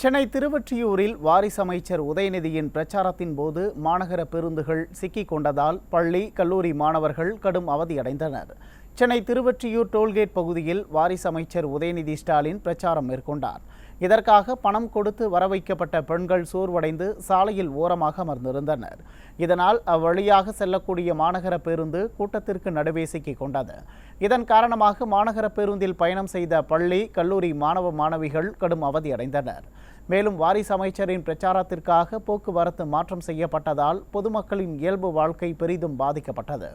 சென்னை திருவொற்றியூரில் வாரிசு அமைச்சர் உதயநிதியின் பிரச்சாரத்தின் போது மாநகர பேருந்துகள் சிக்கிக் கொண்டதால் பள்ளி, கல்லூரி மாணவர்கள் கடும் அவதியடைந்தனர். சென்னை திருவொற்றியூர் டோல்கேட் பகுதியில் வாரிசு அமைச்சர் உதயநிதி ஸ்டாலின் பிரச்சாரம் மேற்கொண்டார். இதற்காக பணம் கொடுத்து வரவைக்கப்பட்ட பெண்கள் சோர்வடைந்து சாலையில் ஓரமாக அமர்ந்திருந்தனர். இதனால் அவ்வழியாக செல்லக்கூடிய மாநகர பேருந்து கூட்டத்திற்கு நடுவே சிக்கிக் கொண்டது. இதன் காரணமாக மாநகர பேருந்தில் பயணம் செய்த பள்ளி, கல்லூரி மாணவ மாணவிகள் கடும் அவதியடைந்தனர். மேலும் வாரிசு அமைச்சரின் பிரச்சாரத்திற்காக போக்குவரத்து மாற்றம் செய்யப்பட்டதால் பொதுமக்களின் இயல்பு வாழ்க்கை பெரிதும் பாதிக்கப்பட்டது.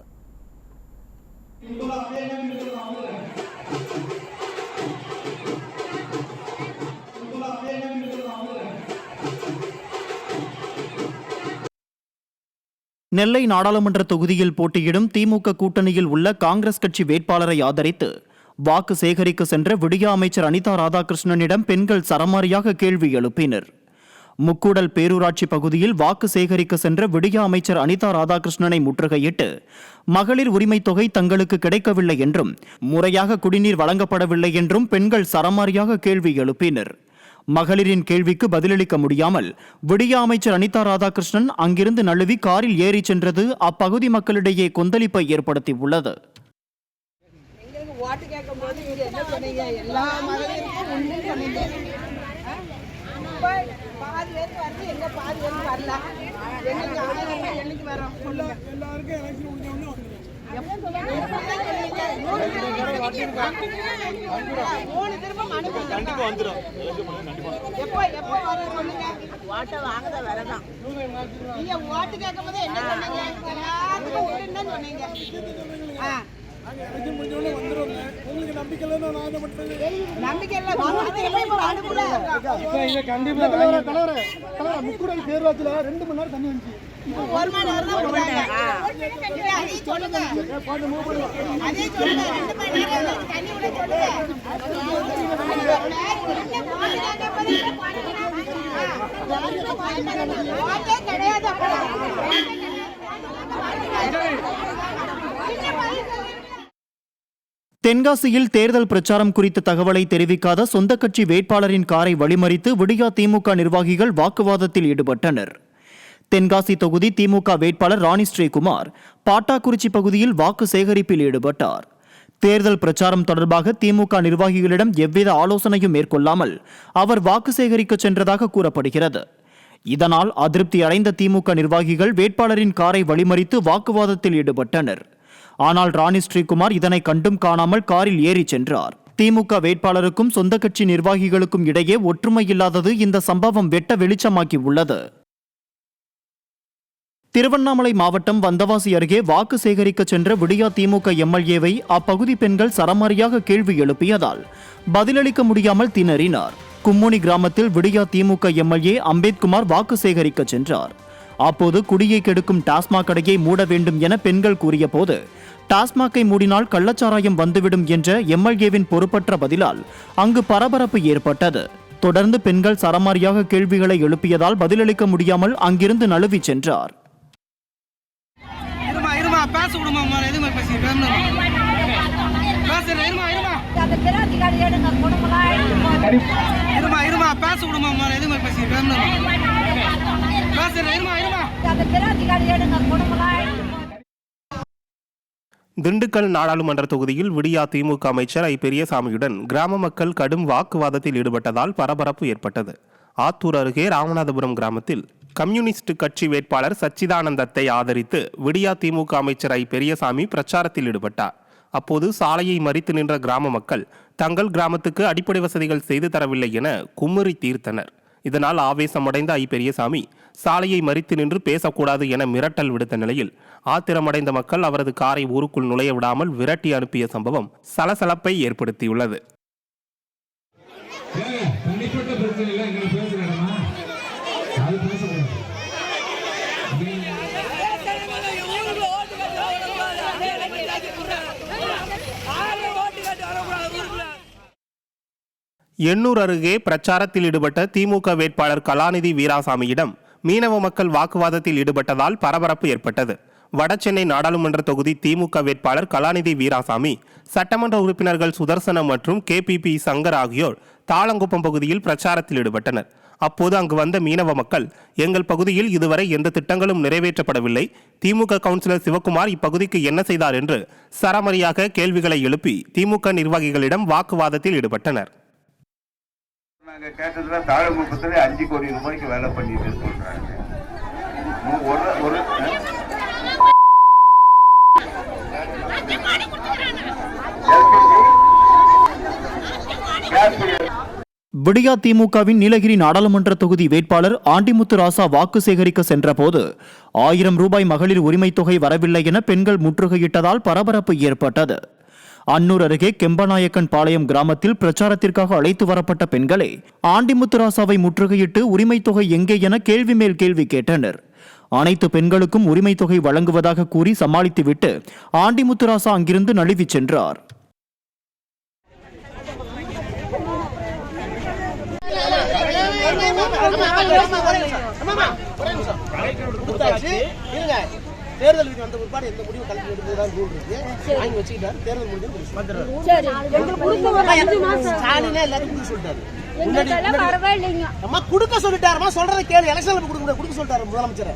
நெல்லை நாடாளுமன்ற தொகுதியில் போட்டியிடும் திமுக கூட்டணியில் உள்ள காங்கிரஸ் கட்சி வேட்பாளரை ஆதரித்து வாக்கு சேகரிக்க சென்ற விடியா அமைச்சர் அனிதா ராதாகிருஷ்ணனிடம் பெண்கள் சரமாரியாக கேள்வி எழுப்பினர். முக்கூடல் பேரூராட்சி பகுதியில் வாக்கு சேகரிக்க சென்ற விடியா அமைச்சர் அனிதா ராதாகிருஷ்ணனை முற்றுகையிட்டு மகளிர் உரிமை தொகை தங்களுக்கு கிடைக்கவில்லை என்றும் முறையாக குடிநீர் வழங்கப்படவில்லை என்றும் பெண்கள் சரமாரியாக கேள்வி எழுப்பினர். மகளிரின் கேள்விக்கு பதிலளிக்க முடியாமல் விடியா அமைச்சர் அனிதா ராதாகிருஷ்ணன் அங்கிருந்து நழுவி காரில் ஏறி சென்றது அப்பகுதி மக்களிடையே கொந்தளிப்பை ஏற்படுத்தியுள்ளது. முக்கூடல் பேரூராட்சியில 2 மணி நேரம் தண்ணி வந்துச்சு. தென்காசியில் தேர்தல் பிரச்சாரம் குறித்த தகவலை தெரிவிக்காத சொந்த கட்சி வேட்பாளரின் காரை வழிமறித்து விடியா திமுக நிர்வாகிகள் வாக்குவாதத்தில் ஈடுபட்டனர். தென்காசி தொகுதி திமுக வேட்பாளர் ராணி ஸ்ரீகுமார் பாட்டாக்குறிச்சி பகுதியில் வாக்கு சேகரிப்பில் ஈடுபட்டார். தேர்தல் பிரச்சாரம் தொடர்பாக திமுக நிர்வாகிகளிடம் எவ்வித ஆலோசனையும் மேற்கொள்ளாமல் அவர் வாக்கு சேகரிக்க சென்றதாக கூறப்படுகிறது. இதனால் அதிருப்தி அடைந்த திமுக நிர்வாகிகள் வேட்பாளரின் காரை வழிமறித்து வாக்குவாதத்தில் ஈடுபட்டனர். ஆனால் ராணி ஸ்ரீகுமார் இதனை கண்டும் காணாமல் காரில் ஏறி சென்றார். திமுக வேட்பாளருக்கும் சொந்த கட்சி நிர்வாகிகளுக்கும் இடையே ஒற்றுமை இல்லாதது இந்த சம்பவம் வெட்ட வெளிச்சமாக்கி உள்ளது. திருவண்ணாமலை மாவட்டம் வந்தவாசி அருகே வாக்கு சேகரிக்க சென்ற விடியா திமுக எம்எல்ஏவை அப்பகுதி பெண்கள் சரமாரியாக கேள்வி எழுப்பியதால் பதிலளிக்க முடியாமல் திணறினார். கும்முனி கிராமத்தில் விடியா திமுக எம்எல்ஏ அம்பேத்குமார் வாக்கு சேகரிக்க சென்றார். அப்போது குடியை கெடுக்கும் டாஸ்மாக் கடையை மூட வேண்டும் என பெண்கள் கூறிய போது டாஸ்மாகை மூடினால் கள்ளச்சாராயம் வந்துவிடும் என்ற எம்எல்ஏவின் பொறுப்பற்ற பதிலால் அங்கு பரபரப்பு ஏற்பட்டது. தொடர்ந்து பெண்கள் சரமாரியாக கேள்விகளை எழுப்பியதால் பதிலளிக்க முடியாமல் அங்கிருந்து நழுவி சென்றார். திண்டுக்கல் நாடாளுமன்ற தொகுதியில் விடியா திமுக அமைச்சர் ஐ பெரியசாமியுடன் கிராம மக்கள் கடும் வாக்குவாதத்தில் ஈடுபட்டதால் பரபரப்பு ஏற்பட்டது. ஆத்தூர் அருகே ராமநாதபுரம் கிராமத்தில் கம்யூனிஸ்ட் கட்சி வேட்பாளர் சச்சிதானந்தத்தை ஆதரித்து விடியா திமுக அமைச்சர் ஐ பெரியசாமி பிரச்சாரத்தில் ஈடுபட்டார். அப்போது சாலையை மறித்து நின்ற கிராம மக்கள் தங்கள் கிராமத்துக்கு அடிப்படை வசதிகள் செய்து தரவில்லை என குமுறி தீர்த்தனர். இதனால் ஆவேசமடைந்த ஐ பெரியசாமி சாலையை மறித்து நின்று பேசக்கூடாது என மிரட்டல் விடுத்த நிலையில் ஆத்திரமடைந்த மக்கள் அவரது காரை ஊருக்குள் நுழைய விடாமல் விரட்டி அனுப்பிய சம்பவம் சலசலப்பை ஏற்படுத்தியுள்ளது. எண்ணூர் அருகே பிரச்சாரத்தில் ஈடுபட்ட திமுக வேட்பாளர் கலாநிதி வீராசாமியிடம் மீனவ மக்கள் வாக்குவாதத்தில் ஈடுபட்டதால் பரபரப்பு ஏற்பட்டது. வடசென்னை நாடாளுமன்ற தொகுதி திமுக வேட்பாளர் கலாநிதி வீராசாமி, சட்டமன்ற உறுப்பினர்கள் சுதர்சனம் மற்றும் KPP சங்கர் ஆகியோர் தாளங்குப்பம் பகுதியில் பிரச்சாரத்தில் ஈடுபட்டனர். அப்போது அங்கு வந்த மீனவ மக்கள், எங்கள் பகுதியில் இதுவரை எந்த திட்டங்களும் நிறைவேற்றப்படவில்லை, திமுக கவுன்சிலர் சிவக்குமார் இப்பகுதிக்கு என்ன செய்தார் என்று சரமாரியாக கேள்விகளை எழுப்பி திமுக நிர்வாகிகளிடம் வாக்குவாதத்தில் ஈடுபட்டனர். நாங்கள் கேட்டதுல தாழங்குப்பத்தில் 5 கோடி ரூபாய்க்கு வேலை பண்ணிட்டு சொல்றாங்க. விடியா திமுகவின் நீலகிரி நாடாளுமன்ற தொகுதி வேட்பாளர் ஆண்டிமுத்து ராசா வாக்கு சேகரிக்க சென்றபோது 1000 ரூபாய் மகளிர் உரிமைத் தொகை வரவில்லை என பெண்கள் முற்றுகையிட்டதால் பரபரப்பு ஏற்பட்டது. அன்னூர் அருகே கெம்பநாயக்கன் பாளையம் கிராமத்தில் பிரச்சாரத்திற்காக அழைத்து வரப்பட்ட பெண்களே ஆண்டிமுத்து ராசாவை முற்றுகையிட்டு உரிமைத் தொகை எங்கே என கேள்வி மேல் கேள்வி கேட்டனர். அனைத்து பெண்களுக்கும் உரிமைத் தொகை வழங்குவதாக கூறி சமாளித்துவிட்டு ஆண்டிமுத்து ராசா அங்கிருந்து நழுவிச் சென்றார். தேர்தல் விதி வந்த பிற்பாடு எந்த முடிவு கலெக்டர் எடுக்கிறதா ரூல் இருக்கு. வாங்கி வச்சுக்கிட்டாரு. தேர்தல் முடிஞ்சு ஸ்டாலினே எல்லாரும் கொடுக்க சொல்லிட்டாரு. அம்மா கொடுக்க சொல்லிட்டாருமா, சொல்றதை கேளு. எலெக்ஷன்ல கொடுக்க சொல்லிட்டாரு முதலமைச்சர்.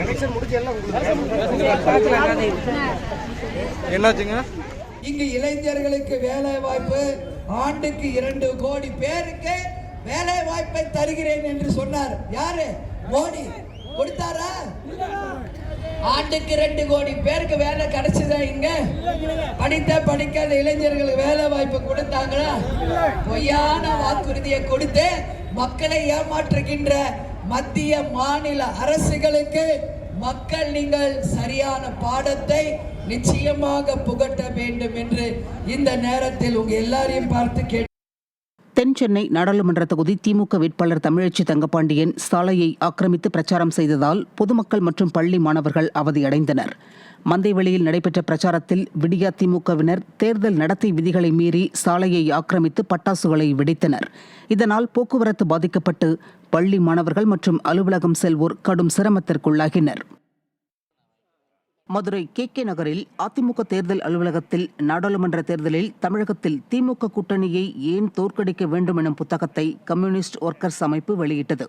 எலெக்ஷன் முடிஞ்சு எல்லாம் என்னாச்சுங்க? இங்கு இளைஞர்களுக்கு வேலை வாய்ப்பு, ஆண்டுக்கு 2 கோடி பேருக்கு வேலை வாய்ப்பை தருகிறேன் என்று சொன்னார். யாரு? மோடி. கொடுத்தாரா? ஆண்டுக்கு 2 கோடி பேருக்கு வேலை கிடைச்சதா? இங்க படிக்காத இளைஞர்களுக்கு வேலை வாய்ப்பு கொடுத்தாங்களா? பொய்யான வாக்குறுதியை கொடுத்து மக்களை ஏமாற்றுகின்ற மத்திய மாநில அரசுகளுக்கு மக்கள் நீங்கள் சரியான பாடத்தை நிச்சயமாக புகட்ட வேண்டும் என்று இந்த நேரத்தில் உங்க எல்லாரையும் பார்த்து கேட்டு. தென் சென்னை நாடாளுமன்ற தொகுதி திமுக வேட்பாளர் தமிழச்சி தங்கபாண்டியன் சாலையை ஆக்கிரமித்து பிரச்சாரம் செய்ததால் பொதுமக்கள் மற்றும் பள்ளி மாணவர்கள் அவதியடைந்தனர். மந்தைவெளியில் நடைபெற்ற பிரச்சாரத்தில் விடியா திமுகவினர் தேர்தல் நடத்தை விதிகளை மீறி சாலையை ஆக்கிரமித்து பட்டாசுகளை வெடித்தனர். இதனால் போக்குவரத்து பாதிக்கப்பட்டு பள்ளி மாணவர்கள் மற்றும் அலுவலகம் செல்வோர் கடும் சிரமத்திற்குள்ளாகினர். மதுரை KK நகரில் அதிமுக தேர்தல் அலுவலகத்தில் நாடாளுமன்ற தேர்தலில் தமிழகத்தில் திமுக கூட்டணியை ஏன் தோற்கடிக்க வேண்டும் எனும் புத்தகத்தை கம்யூனிஸ்ட் ஒர்க்கர்ஸ் அமைப்பு வெளியிட்டது.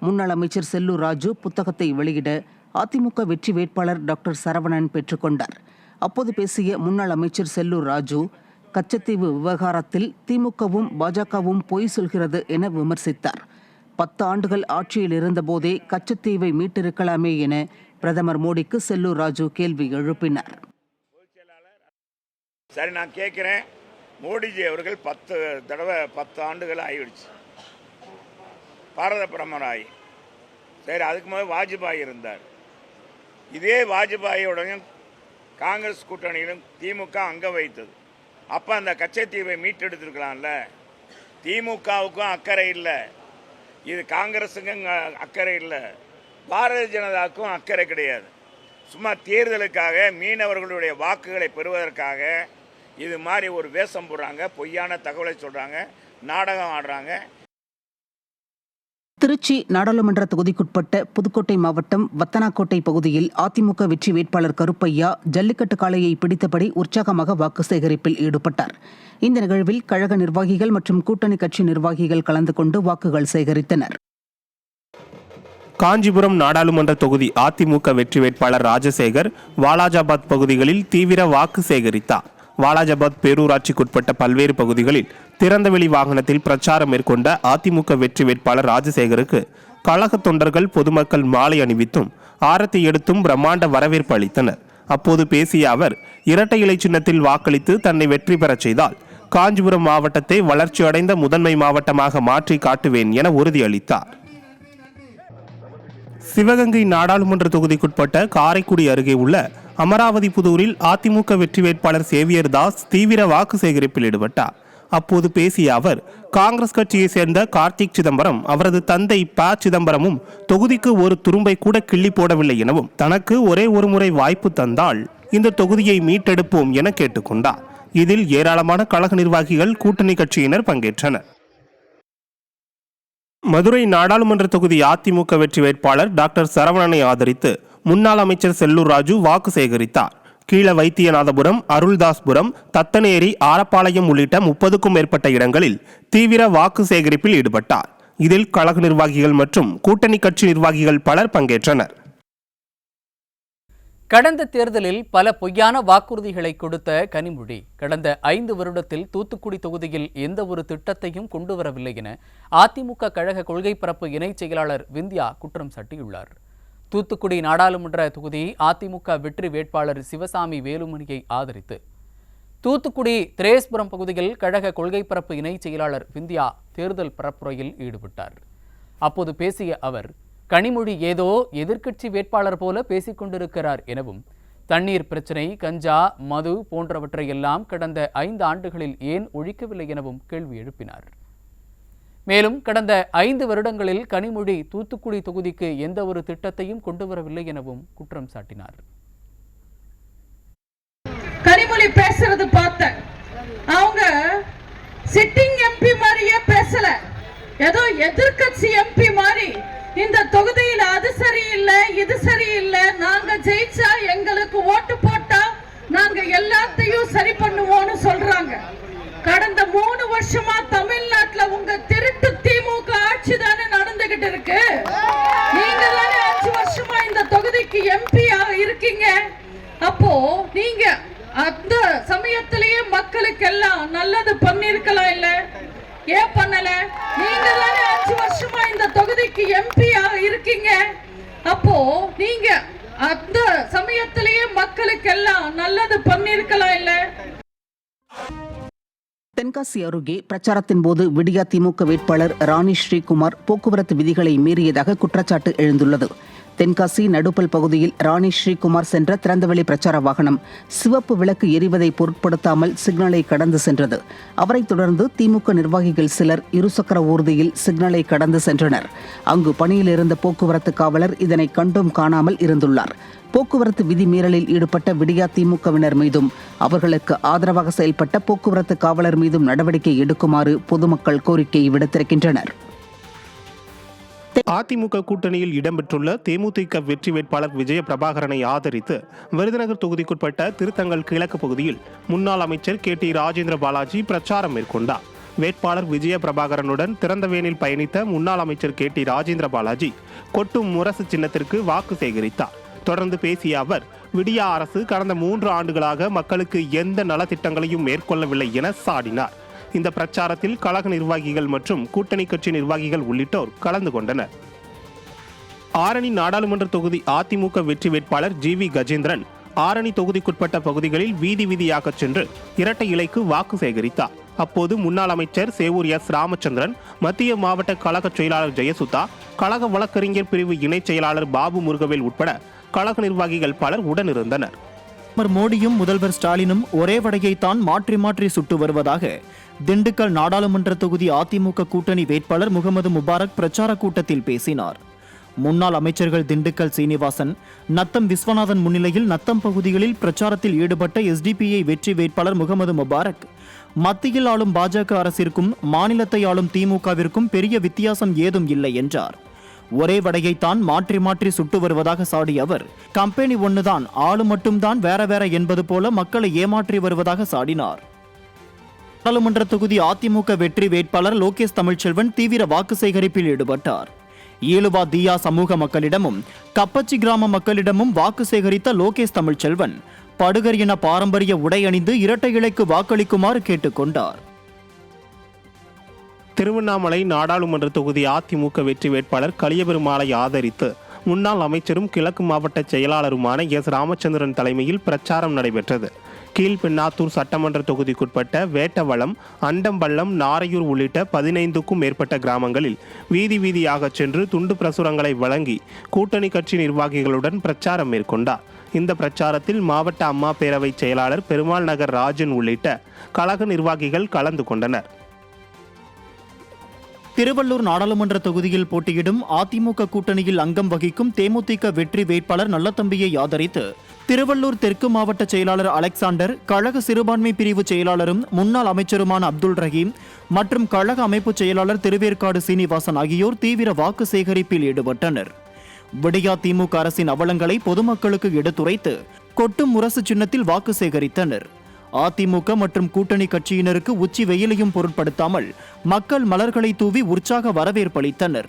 முன்னாள் அமைச்சர் செல்லூர் ராஜு புத்தகத்தை வெளியிட அதிமுக வெற்றி வேட்பாளர் டாக்டர் சரவணன் பெற்றுக்கொண்டார். அப்போது பேசிய முன்னாள் அமைச்சர் செல்லூர் ராஜு, கச்சத்தீவு விவகாரத்தில் திமுகவும் பாஜகவும் பொய் சொல்கிறது என விமர்சித்தார். 10 ஆண்டுகள் ஆட்சியில் இருந்தபோதே கச்சத்தீவை மீட்டிருக்கலாமே என பிரதமர் மோடிக்கு செல்லூர் ராஜு கேள்வி எழுப்பினார். சரி, நான் கேட்கிறேன், மோடிஜி அவர்கள் 10 ஆண்டுகள் ஆகிடுச்சு பாரத பிரதமர் ஆகி. சரி, அதுக்கு முதல் வாஜ்பாய் இருந்தார். இதே வாஜ்பாயோடையும் காங்கிரஸ் கூட்டணியிலும் திமுக அங்க வைத்தது. அப்ப அந்த கச்சத்தீவை மீட்டெடுத்திருக்கலாம்ல. திமுகவுக்கும் அக்கறை இல்லை, இது காங்கிரஸுக்கும் அக்கறை இல்லை, பாரதிய ஜனதாவுக்கும் அக்கறை கிடையாது. சும்மா தேர்தலுக்காக மீனவர்களுடைய வாக்குகளை பெறுவதற்காக இது மாதிரி ஒரு வேஷம் போடுறாங்க, பொய்யான தகவலை சொல்றாங்க, நாடகம் ஆடுறாங்க. திருச்சி நாடாளுமன்ற தொகுதிக்குட்பட்ட புதுக்கோட்டை மாவட்டம் வத்தனாக்கோட்டை பகுதியில் அதிமுக வெற்றி வேட்பாளர் கருப்பையா ஜல்லிக்கட்டு காளையை பிடித்தபடி உற்சாகமாக வாக்கு சேகரிப்பில் ஈடுபட்டார். இந்த நிகழ்வில் கழக நிர்வாகிகள் மற்றும் கூட்டணி கட்சி நிர்வாகிகள் கலந்து கொண்டு வாக்குகள் சேகரித்தனர். காஞ்சிபுரம் நாடாளுமன்ற தொகுதி அதிமுக வெற்றி வேட்பாளர் ராஜசேகர் வாலாஜாபாத் பகுதிகளில் தீவிர வாக்கு சேகரித்தார். வாலாஜாபாத் பேரூராட்சிக்குட்பட்ட பல்வேறு பகுதிகளில் திறந்தவெளி வாகனத்தில் பிரச்சாரம் மேற்கொண்ட அதிமுக வெற்றி வேட்பாளர் ராஜசேகருக்கு கழக தொண்டர்கள் பொதுமக்கள் மாலை அணிவித்தும் ஆரத்தி எடுத்தும் பிரம்மாண்ட வரவேற்பு அளித்தனர். அப்போது பேசிய அவர், இரட்டை இலை சின்னத்தில் வாக்களித்து தன்னை வெற்றி பெறச் செய்தால் காஞ்சிபுரம் மாவட்டத்தை வளர்ச்சியடைந்த முதன்மை மாவட்டமாக மாற்றி காட்டுவேன் என உறுதியளித்தார். சிவகங்கை நாடாளுமன்ற தொகுதிக்குட்பட்ட காரைக்குடி அருகே உள்ள அமராவதி புதூரில் அதிமுக வெற்றி வேட்பாளர் சேவியர் தாஸ் தீவிர வாக்கு சேகரிப்பில் ஈடுபட்டார். அப்போது பேசிய அவர், காங்கிரஸ் கட்சியை சேர்ந்த கார்த்திக் சிதம்பரம் அவரது தந்தை ப சிதம்பரமும் தொகுதிக்கு ஒரு துரும்பை கூட கிள்ளி போடவில்லை எனவும் தனக்கு ஒரே ஒரு முறை வாய்ப்பு தந்தால் இந்த தொகுதியை மீட்டெடுப்போம் என கேட்டுக்கொண்டார். இதில் ஏராளமான கழக நிர்வாகிகள், கூட்டணி கட்சியினர் பங்கேற்றனர். மதுரை நாடாளுமன்ற தொகுதி அதிமுக வெற்றி வேட்பாளர் டாக்டர் சரவணனை ஆதரித்து முன்னாள் அமைச்சர் செல்லூர் ராஜு வாக்கு சேகரித்தார். கீழ வைத்தியநாதபுரம், அருள்தாஸ்புரம், தத்தனேரி, ஆரப்பாளையம் உள்ளிட்ட 30க்கும் மேற்பட்ட இடங்களில் தீவிர வாக்கு சேகரிப்பில் ஈடுபட்டார். இதில் கழக நிர்வாகிகள் மற்றும் கூட்டணி கட்சி நிர்வாகிகள் பலர் பங்கேற்றனர். கடந்த தேர்தலில் பல பொய்யான வாக்குறுதிகளை கொடுத்த கனிமொழி கடந்த 5 வருடத்தில் தூத்துக்குடி தொகுதியில் எந்த ஒரு திட்டத்தையும் கொண்டு வரவில்லை என அதிமுக கழக கொள்கை பரப்பு இணைச் செயலாளர் விந்தியா குற்றம் சாட்டியுள்ளார். தூத்துக்குடி நாடாளுமன்ற தொகுதி அதிமுக வெற்றி வேட்பாளர் சிவசாமி வேலுமணியை ஆதரித்து தூத்துக்குடி திரேஸ்புரம் பகுதியில் கழக கொள்கை பரப்பு இணைச் செயலாளர் விந்தியா தேர்தல் பரப்புரையில் ஈடுபட்டார். அப்போது பேசிய அவர், கனிமொழி ஏதோ எதிர்க்கட்சி வேட்பாளர் போல பேசிக் கொண்டிருக்கிறார் எனவும், தண்ணீர் பிரச்சினை, கஞ்சா, மது போன்றவற்றையெல்லாம் கடந்த 5 ஆண்டுகளில் ஏன் ஒழிக்கவில்லை எனவும் கேள்வி எழுப்பினார். மேலும் கடந்த 5 வருடங்களில் கனிமொழி தூத்துக்குடி தொகுதிக்கு எந்த ஒரு திட்டத்தையும் கொண்டு வரவில்லை எனவும் குற்றம் சாட்டினார். கனிமொழி பேசுறது பார்த்த அவங்க சிட்டிங் எம்பி மாதிரியே பேசல, ஏதோ எதிர்க்கட்சி எம்பி மாதிரி இந்த தொகுதியில் அது சரியில்லை இது சரியில்லை, நாங்க ஜெயிச்சா எங்களுக்கு ஓட்டு போட்டா நாங்க எல்லாத்தையும் சரி பண்ணுவோம்னு சொல்றாங்க. கடந்த 3 வருஷமா தமிழ்நாட்டுல உங்க திருட்டு திமுக ஆட்சி தானே நடந்துகிட்டு இருக்கு. நீங்க தானே 5 வருஷமா இந்த தொகுதிக்கு எம்பியா இருக்கீங்க. அப்போ நீங்க அந்த சமயத்திலேயே மக்களுக்கு எல்லாம் நல்லது பண்ணிருக்கலாம் இல்ல, ஏன் பண்ணல? நீங்க தானே 5 வருஷமா இந்த தொகுதிக்கு எம்பியா இருக்கீங்க. அப்போ நீங்க அந்த சமயத்திலேயே மக்களுக்கு எல்லாம் நல்லது பண்ணிருக்கலாம் இல்ல. தென்காசி அருகே பிரச்சாரத்தின் போது விடியா திமுக வேட்பாளர் ராணி ஸ்ரீகுமார் போக்குவரத்து விதிகளை மீறியதாக குற்றச்சாட்டு எழுந்துள்ளது. தென்காசி நடுப்பல் பகுதியில் ராணி ஸ்ரீகுமார் சென்ற திறந்தவெளி பிரச்சார வாகனம் சிவப்பு விளக்கு எரிவதை பொருட்படுத்தாமல் சிக்னலை கடந்து சென்றது. அவரைத் தொடர்ந்து திமுக நிர்வாகிகள் சிலர் இருசக்கர ஊர்தியில் சிக்னலை கடந்து சென்றனர். அங்கு பணியில் இருந்த போக்குவரத்து காவலர் இதனை கண்டும் காணாமல் இருந்துள்ளார். போக்குவரத்து விதி மீறலில் ஈடுபட்ட விடியா திமுகவினர் மீதும் அவர்களுக்கு ஆதரவாக செயல்பட்ட போக்குவரத்து காவலர் மீதும் நடவடிக்கை எடுக்குமாறு பொதுமக்கள் கோரிக்கை விடுத்திருக்கின்றனர். அதிமுக கூட்டணியில் இடம்பெற்றுள்ள தேமுதிக வெற்றி வேட்பாளர் விஜய பிரபாகரனை ஆதரித்து விருதுநகர் தொகுதிக்குட்பட்ட திருத்தங்கல் கிழக்கு பகுதியில் முன்னாள் அமைச்சர் KT ராஜேந்திர பாலாஜி பிரச்சாரம் மேற்கொண்டார். வேட்பாளர் விஜய பிரபாகரனுடன் திறந்தவேனில் பயணித்த முன்னாள் அமைச்சர் KT ராஜேந்திர பாலாஜி கொட்டும் முரசு சின்னத்திற்கு வாக்கு சேகரித்தார். தொடர்ந்து பேசிய அவர், விடியா அரசு கடந்த 3 ஆண்டுகளாக மக்களுக்கு எந்த நலத்திட்டங்களையும் மேற்கொள்ளவில்லை என சாடினார். இந்த பிரச்சாரத்தில் கழக நிர்வாகிகள் மற்றும் கூட்டணி கட்சி நிர்வாகிகள் உள்ளிட்டோர் கலந்து கொண்டனர். ஆரணி நாடாளுமன்ற தொகுதி அதிமுக வெற்றி வேட்பாளர் GV கஜேந்திரன் ஆரணி தொகுதிக்குட்பட்ட பகுதிகளில் வீதி வீதியாக சென்று இரட்டை இலைக்கு வாக்கு சேகரித்தார். அப்போது முன்னாள் அமைச்சர் சேவூர் S ராமச்சந்திரன், மத்திய மாவட்ட கழக செயலாளர் ஜெயசுதா, கழக வழக்கறிஞர் பிரிவு இணைச் செயலாளர் பாபு முருகவேல் உட்பட கழக நிர்வாகிகள் பலர் உடனிருந்தனர். மோடியும் முதல்வர் ஸ்டாலினும் ஒரே வடையைத்தான் மாற்றி மாற்றி சுட்டு வருவதாக திண்டுக்கல் நாடாளுமன்ற தொகுதி அதிமுக கூட்டணி வேட்பாளர் முகமது முபாரக் பிரச்சார கூட்டத்தில் பேசினார். முன்னாள் அமைச்சர்கள் திண்டுக்கல் சீனிவாசன், நத்தம் விஸ்வநாதன் முன்னிலையில் நத்தம் பகுதிகளில் பிரச்சாரத்தில் ஈடுபட்ட SDPI வெற்றி வேட்பாளர் முகமது முபாரக், மத்தியில் ஆளும் பாஜக அரசிற்கும் மாநிலத்தை ஆளும் திமுகவிற்கும் பெரிய வித்தியாசம் ஏதும் இல்லை என்றார். ஒரே வடையைத்தான் மாற்றி மாற்றி சுட்டு வருவதாக சாடிய அவர், கம்பெனி ஒன்றுதான், ஆளு மட்டும்தான் வேற வேற என்பது போல மக்களை ஏமாற்றி வருவதாக சாடினார். நாடாளுமன்ற தொகுதி அதிமுக வெற்றி வேட்பாளர் லோகேஷ் தமிழ்ச்செல்வன் தீவிர வாக்கு சேகரிப்பில் ஈடுபட்டார். ஈழுவா தியா சமூக மக்களிடமும் கப்பச்சி கிராம மக்களிடமும் வாக்கு சேகரித்த லோகேஷ் தமிழ்ச்செல்வன் படுகர் என பாரம்பரிய உடை அணிந்து இரட்டை இலைக்கு வாக்களிக்குமாறு கேட்டுக்கொண்டார். திருவண்ணாமலை நாடாளுமன்ற தொகுதி அதிமுக வெற்றி வேட்பாளர் கலியபெருமாளை ஆதரித்து முன்னாள் அமைச்சரும் கிழக்கு மாவட்ட செயலாளருமான S ராமச்சந்திரன் தலைமையில் பிரச்சாரம் நடைபெற்றது. கீழ்பெண்ணாத்தூர் சட்டமன்ற தொகுதிக்குட்பட்ட வேட்டவளம், அண்டம்பள்ளம், நாரையூர் உள்ளிட்ட 15க்கும் மேற்பட்ட கிராமங்களில் வீதி வீதியாக சென்று துண்டு பிரசுரங்களை வழங்கி கூட்டணி கட்சி நிர்வாகிகளுடன் பிரச்சாரம் மேற்கொண்டார். இந்த பிரச்சாரத்தில் மாவட்ட அம்மா பேரவை செயலாளர் பெருமாள் நகர் ராஜன் உள்ளிட்ட கழக நிர்வாகிகள் கலந்து கொண்டனர். திருவள்ளூர் நாடாளுமன்ற தொகுதியில் போட்டியிடும் அதிமுக கூட்டணியில் அங்கம் வகிக்கும் தேமுதிக வெற்றி வேட்பாளர் நல்லதம்பியை ஆதரித்து திருவள்ளூர் தெற்கு மாவட்ட செயலாளர் அலெக்சாண்டர், கழக சிறுபான்மை பிரிவு செயலாளரும் முன்னாள் அமைச்சருமான அப்துல் ரஹீம் மற்றும் கழக அமைப்பு செயலாளர் திருவேற்காடு சீனிவாசன் ஆகியோர் தீவிர வாக்கு சேகரிப்பில் ஈடுபட்டனர். விடியா திமுக அரசின் அவலங்களை பொதுமக்களுக்கு எடுத்துரைத்து கொட்டும் முரசு சின்னத்தில் வாக்கு சேகரித்தனர். அதிமுக மற்றும் கூட்டணி கட்சியினருக்கு உச்சி வெயிலையும் பொருட்படுத்தாமல் மக்கள் மலர்களை தூவி உற்சாக வரவேற்பளித்தனர்.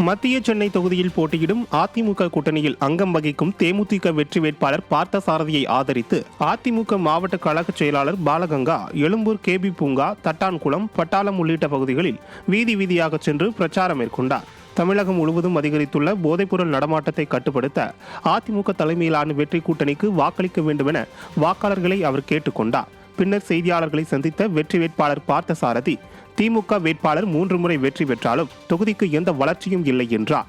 மத்திய சென்னை தொகுதியில் போட்டியிடும் அதிமுக கூட்டணியில் அங்கம் வகிக்கும் தேமுதிக வெற்றி வேட்பாளர் பார்த்தசாரதியை ஆதரித்து அதிமுக மாவட்ட கழக செயலாளர் பாலகங்கா எழும்பூர் கேபி பூங்கா, தட்டான்குளம், பட்டாளம் உள்ளிட்ட பகுதிகளில் வீதி வீதியாக சென்று பிரச்சாரம் மேற்கொண்டார். தமிழகம் முழுவதும் அதிகரித்துள்ள போதைப்பொருள் நடமாட்டத்தை கட்டுப்படுத்த அதிமுக தலைமையிலான வெற்றி கூட்டணிக்கு வாக்களிக்க வேண்டும் என வாக்காளர்களை அவர் கேட்டுக்கொண்டார். பின்னர் செய்தியாளர்களை சந்தித்த வெற்றி வேட்பாளர் பார்த்தசாரதி, திமுக வேட்பாளர் 3 முறை வெற்றி பெற்றாலும் தொகுதிக்கு எந்த வளர்ச்சியும் இல்லை என்றார்.